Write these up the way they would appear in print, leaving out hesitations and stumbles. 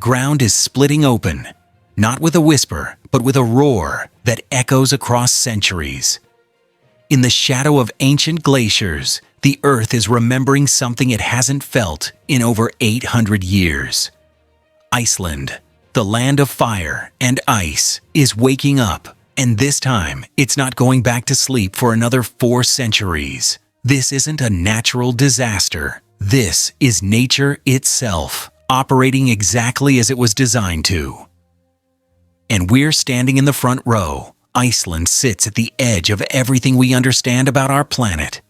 ground is splitting open, not with a whisper, but with a roar that echoes across centuries. In the shadow of ancient glaciers, the Earth is remembering something it hasn't felt in over 800 years. Iceland, the land of fire and ice, is waking up, and this time it's not going back to sleep for another 4 centuries. This isn't a natural disaster. This is nature itself, operating exactly as it was designed to. And we're standing in the front row. Iceland sits at the edge of everything we understand about our planet.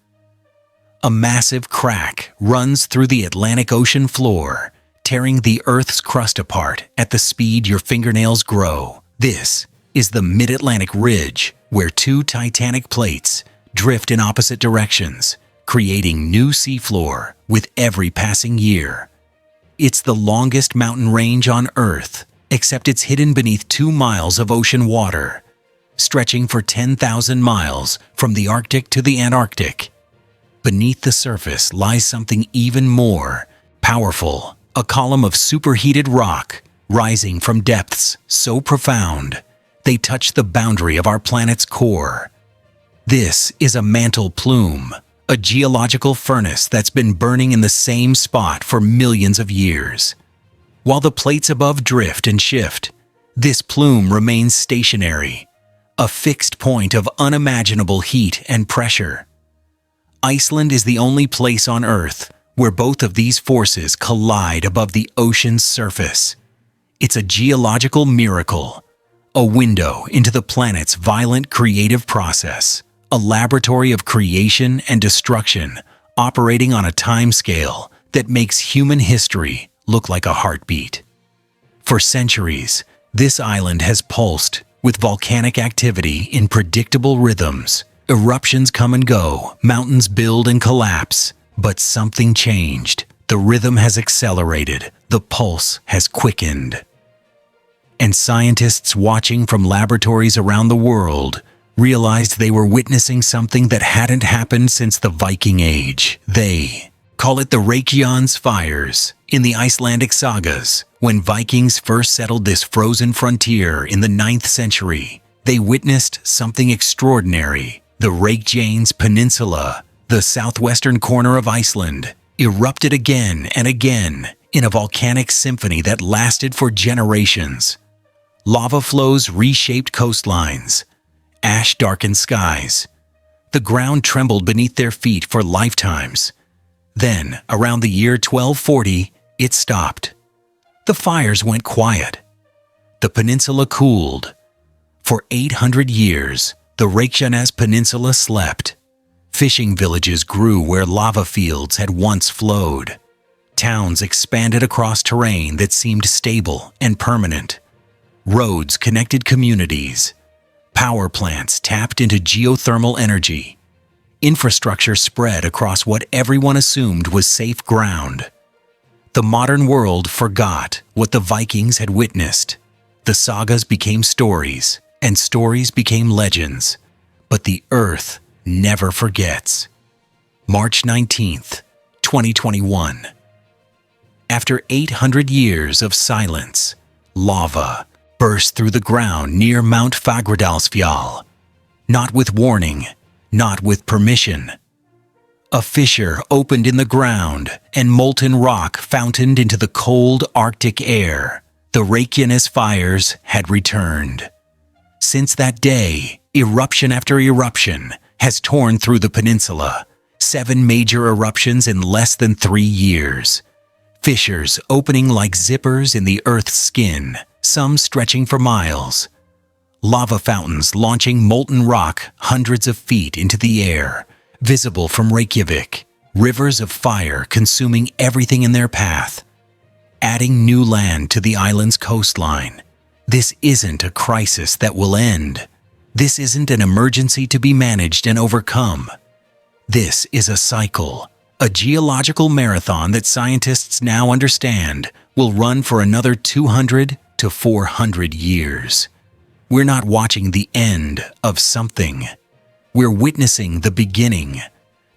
A massive crack runs through the Atlantic Ocean floor, tearing the Earth's crust apart at the speed your fingernails grow. This is the Mid-Atlantic Ridge, where 2 titanic plates drift in opposite directions, creating new seafloor with every passing year. It's the longest mountain range on Earth, except it's hidden beneath 2 miles of ocean water, stretching for 10,000 miles from the Arctic to the Antarctic. Beneath the surface lies something even more powerful, a column of superheated rock rising from depths so profound they touch the boundary of our planet's core. This is a mantle plume, a geological furnace that's been burning in the same spot for millions of years. While the plates above drift and shift, this plume remains stationary, a fixed point of unimaginable heat and pressure. Iceland is the only place on Earth where both of these forces collide above the ocean's surface. It's a geological miracle, a window into the planet's violent creative process, a laboratory of creation and destruction operating on a timescale that makes human history look like a heartbeat. For centuries, this island has pulsed with volcanic activity in predictable rhythms. Eruptions come and go, mountains build and collapse, but something changed. The rhythm has accelerated, the pulse has quickened. And scientists watching from laboratories around the world realized they were witnessing something that hadn't happened since the Viking Age. They call it the Reykjanes fires. In the Icelandic sagas, when Vikings first settled this frozen frontier in the 9th century, they witnessed something extraordinary. The Reykjanes Peninsula, the southwestern corner of Iceland, erupted again and again in a volcanic symphony that lasted for generations. Lava flows reshaped coastlines, ash-darkened skies. The ground trembled beneath their feet for lifetimes. Then, around the year 1240, it stopped. The fires went quiet. The peninsula cooled. For 800 years, the Reykjanes Peninsula slept. Fishing villages grew where lava fields had once flowed. Towns expanded across terrain that seemed stable and permanent. Roads connected communities. Power plants tapped into geothermal energy. Infrastructure spread across what everyone assumed was safe ground. The modern world forgot what the Vikings had witnessed. The sagas became stories, and stories became legends. But the Earth never forgets. March 19th, 2021. After 800 years of silence, lava burst through the ground near Mount Fagradalsfjall. Not with warning, not with permission. A fissure opened in the ground, and molten rock fountained into the cold Arctic air. The Reykjanes fires had returned. Since that day, eruption after eruption has torn through the peninsula. 7 major eruptions in less than 3 years. Fissures opening like zippers in the Earth's skin, some stretching for miles. Lava fountains launching molten rock hundreds of feet into the air, visible from Reykjavik. Rivers of fire consuming everything in their path, adding new land to the island's coastline. This isn't a crisis that will end. This isn't an emergency to be managed and overcome. This is a cycle, a geological marathon that scientists now understand will run for another 200 to 400 years. We're not watching the end of something. We're witnessing the beginning,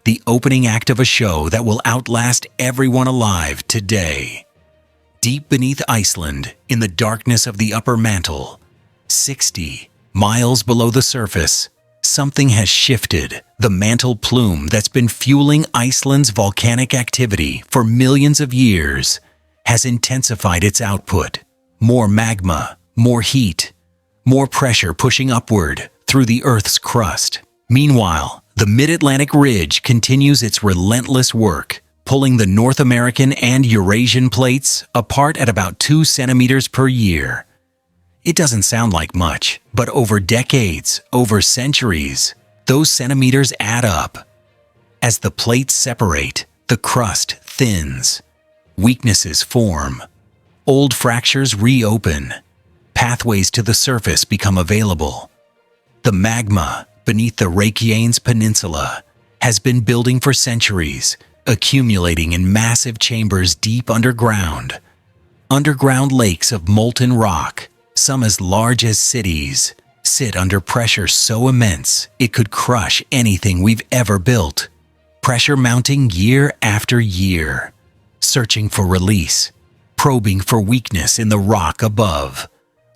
the opening act of a show that will outlast everyone alive today. Deep beneath Iceland, in the darkness of the upper mantle, 60 miles below the surface, something has shifted. The mantle plume that's been fueling Iceland's volcanic activity for millions of years has intensified its output. More magma, more heat, more pressure pushing upward through the Earth's crust. Meanwhile, the Mid-Atlantic Ridge continues its relentless work, pulling the North American and Eurasian plates apart at about 2 centimeters per year. It doesn't sound like much, but over decades, over centuries, those centimeters add up. As the plates separate, the crust thins. Weaknesses form. Old fractures reopen. Pathways to the surface become available. The magma beneath the Reykjanes Peninsula has been building for centuries, accumulating in massive chambers deep underground. Underground lakes of molten rock, some as large as cities, sit under pressure so immense it could crush anything we've ever built. Pressure mounting year after year, searching for release, probing for weakness in the rock above.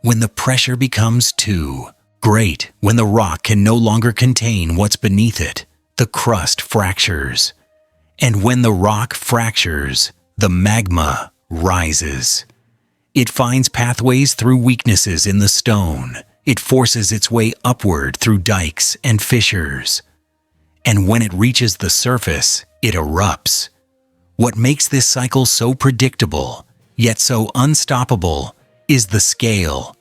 When the pressure becomes too great, when the rock can no longer contain what's beneath it, the crust fractures. And when the rock fractures, the magma rises. It finds pathways through weaknesses in the stone. It forces its way upward through dikes and fissures. And when it reaches the surface, it erupts. What makes this cycle so predictable, yet so unstoppable, is the scale.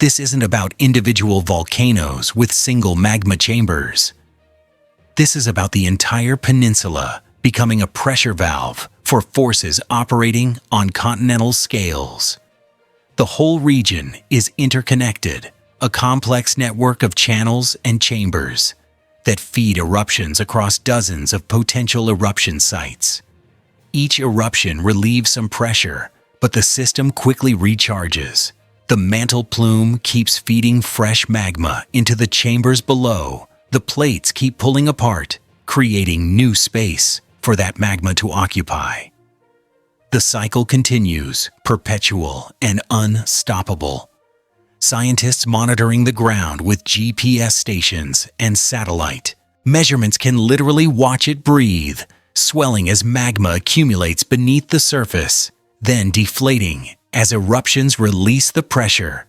This isn't about individual volcanoes with single magma chambers. This is about the entire peninsula becoming a pressure valve for forces operating on continental scales. The whole region is interconnected, a complex network of channels and chambers that feed eruptions across dozens of potential eruption sites. Each eruption relieves some pressure, but the system quickly recharges. The mantle plume keeps feeding fresh magma into the chambers below. The plates keep pulling apart, creating new space for that magma to occupy. The cycle continues, perpetual and unstoppable. Scientists monitoring the ground with GPS stations and satellite measurements can literally watch it breathe, swelling as magma accumulates beneath the surface, then deflating as eruptions release the pressure.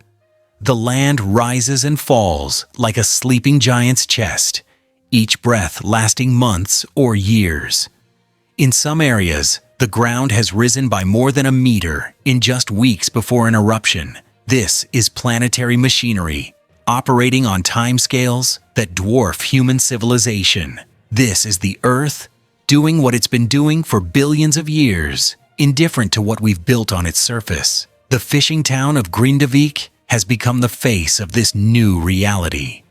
The land rises and falls like a sleeping giant's chest, each breath lasting months or years. In some areas, the ground has risen by more than a meter in just weeks before an eruption. This is planetary machinery, operating on timescales that dwarf human civilization. This is the Earth, doing what it's been doing for billions of years, indifferent to what we've built on its surface. The fishing town of Grindavik has become the face of this new reality.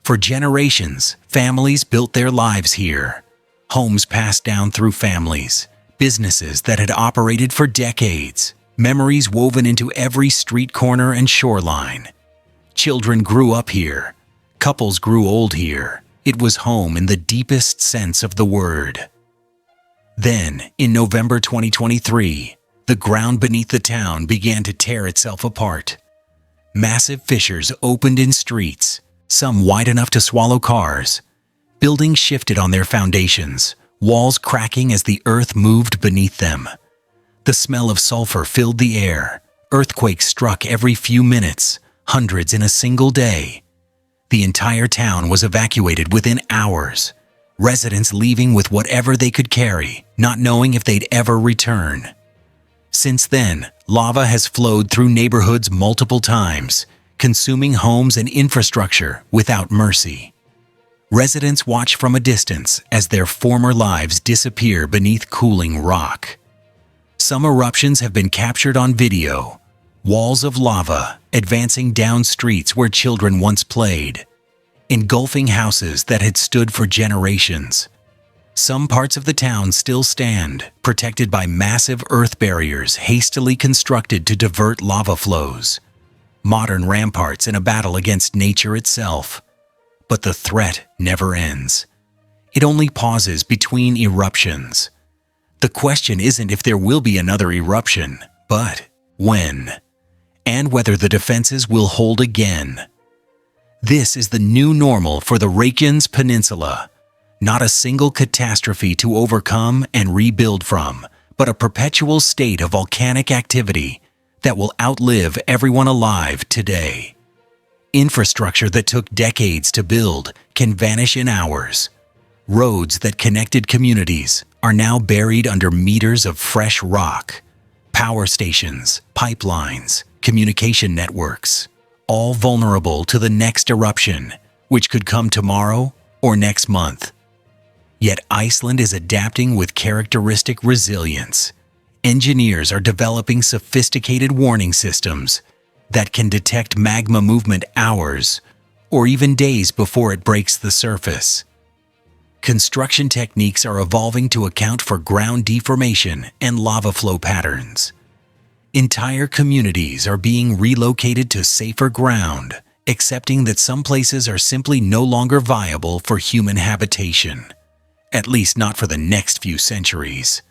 For generations, families built their lives here. Homes passed down through families, businesses that had operated for decades, memories woven into every street corner and shoreline. Children grew up here. Couples grew old here. It was home in the deepest sense of the word. Then, in November 2023, the ground beneath the town began to tear itself apart. Massive fissures opened in streets, some wide enough to swallow cars. Buildings shifted on their foundations, walls cracking as the earth moved beneath them. The smell of sulfur filled the air. Earthquakes struck every few minutes, hundreds in a single day. The entire town was evacuated within hours, residents leaving with whatever they could carry, not knowing if they'd ever return. Since then, lava has flowed through neighborhoods multiple times, consuming homes and infrastructure without mercy. Residents watch from a distance as their former lives disappear beneath cooling rock. Some eruptions have been captured on video, walls of lava advancing down streets where children once played, engulfing houses that had stood for generations. Some parts of the town still stand, protected by massive earth barriers hastily constructed to divert lava flows. Modern ramparts in a battle against nature itself. But the threat never ends. It only pauses between eruptions. The question isn't if there will be another eruption, But when? And whether the defenses will hold again. This is the new normal for the Reykjanes Peninsula. Not a single catastrophe to overcome and rebuild from, but a perpetual state of volcanic activity that will outlive everyone alive today. Infrastructure that took decades to build can vanish in hours. Roads that connected communities are now buried under meters of fresh rock. Power stations, pipelines, communication networks, all vulnerable to the next eruption, which could come tomorrow or next month. Yet Iceland is adapting with characteristic resilience. Engineers are developing sophisticated warning systems that can detect magma movement hours or even days before it breaks the surface. Construction techniques are evolving to account for ground deformation and lava flow patterns. Entire communities are being relocated to safer ground, accepting that some places are simply no longer viable for human habitation, at least not for the next few centuries.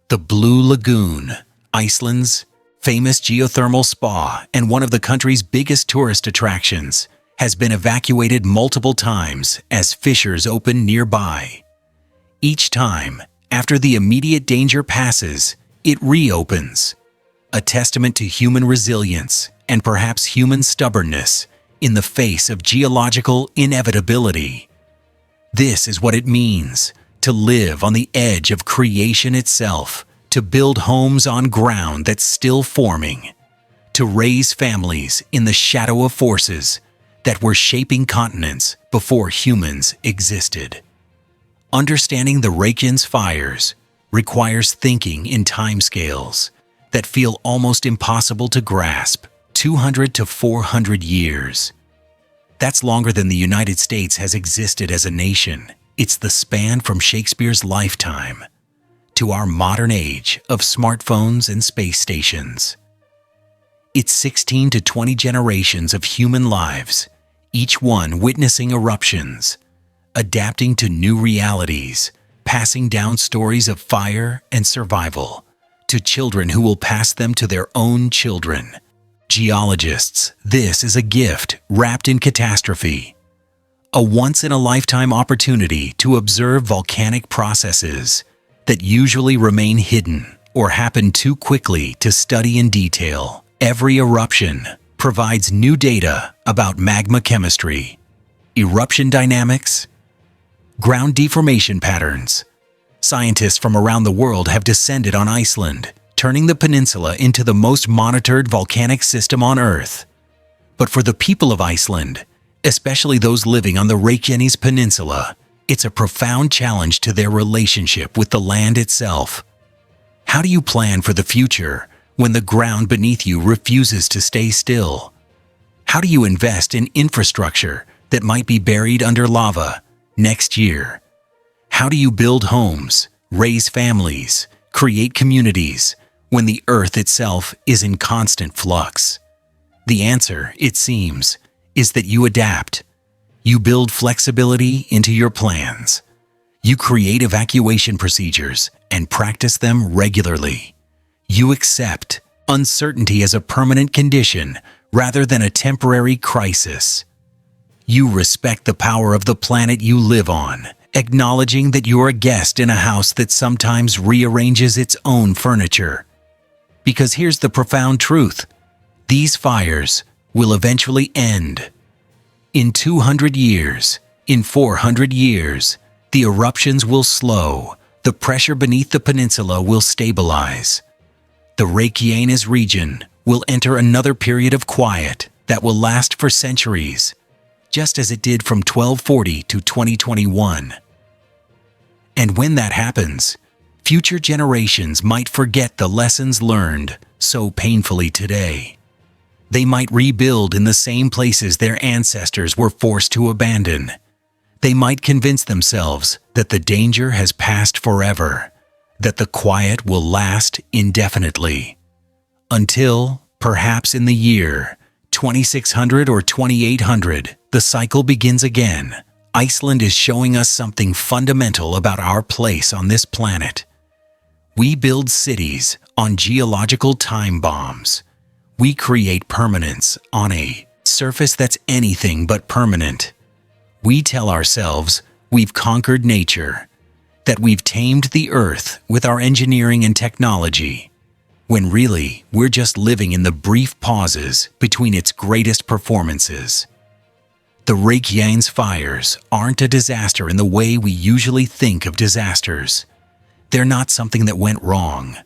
The Blue Lagoon, Iceland's famous geothermal spa and one of the country's biggest tourist attractions, has been evacuated multiple times as fissures open nearby. Each time, after the immediate danger passes, it reopens, a testament to human resilience and perhaps human stubbornness in the face of geological inevitability. This is what it means to live on the edge of creation itself, to build homes on ground that's still forming, to raise families in the shadow of forces that were shaping continents before humans existed. Understanding the Reykjanes fires requires thinking in timescales that feel almost impossible to grasp. 200 to 400 years. That's longer than the United States has existed as a nation. It's the span from Shakespeare's lifetime to our modern age of smartphones and space stations. It's 16 to 20 generations of human lives, each one witnessing eruptions, adapting to new realities, passing down stories of fire and survival to children who will pass them to their own children. Geologists, this is a gift wrapped in catastrophe. A once-in-a-lifetime opportunity to observe volcanic processes that usually remain hidden or happen too quickly to study in detail. Every eruption provides new data about magma chemistry, eruption dynamics, ground deformation patterns. Scientists from around the world have descended on Iceland, turning the peninsula into the most monitored volcanic system on Earth. But for the people of Iceland, especially those living on the Reykjanes Peninsula, it's a profound challenge to their relationship with the land itself. How do you plan for the future when the ground beneath you refuses to stay still? How do you invest in infrastructure that might be buried under lava next year? How do you build homes, raise families, create communities when the Earth itself is in constant flux? The answer, it seems, is that you adapt. You build flexibility into your plans. You create evacuation procedures and practice them regularly. You accept uncertainty as a permanent condition rather than a temporary crisis. You respect the power of the planet you live on, acknowledging that you're a guest in a house that sometimes rearranges its own furniture. Because here's the profound truth: these fires will eventually end. In 200 years, in 400 years, the eruptions will slow, the pressure beneath the peninsula will stabilize. The Reykjanes region will enter another period of quiet that will last for centuries, just as it did from 1240 to 2021. And when that happens, future generations might forget the lessons learned so painfully today. They might rebuild in the same places their ancestors were forced to abandon. They might convince themselves that the danger has passed forever, that the quiet will last indefinitely. Until, perhaps in the year 2600 or 2800, the cycle begins again. Iceland is showing us something fundamental about our place on this planet. We build cities on geological time bombs. We create permanence on a surface that's anything but permanent. We tell ourselves we've conquered nature, that we've tamed the earth with our engineering and technology, when really we're just living in the brief pauses between its greatest performances. The Reykjanes fires aren't a disaster in the way we usually think of disasters. They're not something that went wrong.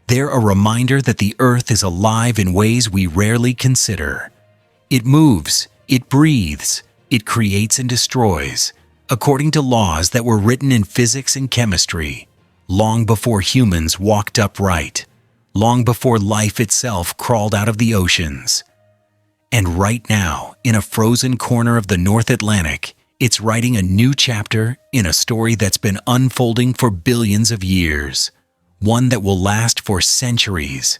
They're a reminder that the earth is alive in ways we rarely consider. It moves, it breathes, it creates and destroys, according to laws that were written in physics and chemistry, long before humans walked upright, long before life itself crawled out of the oceans. And right now, in a frozen corner of the North Atlantic, it's writing a new chapter in a story that's been unfolding for billions of years, one that will last for centuries,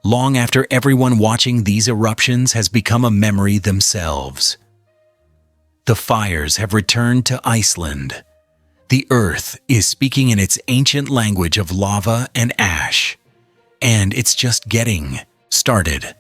long after everyone watching these eruptions has become a memory themselves. The fires have returned to Iceland. The earth is speaking in its ancient language of lava and ash, and it's just getting started.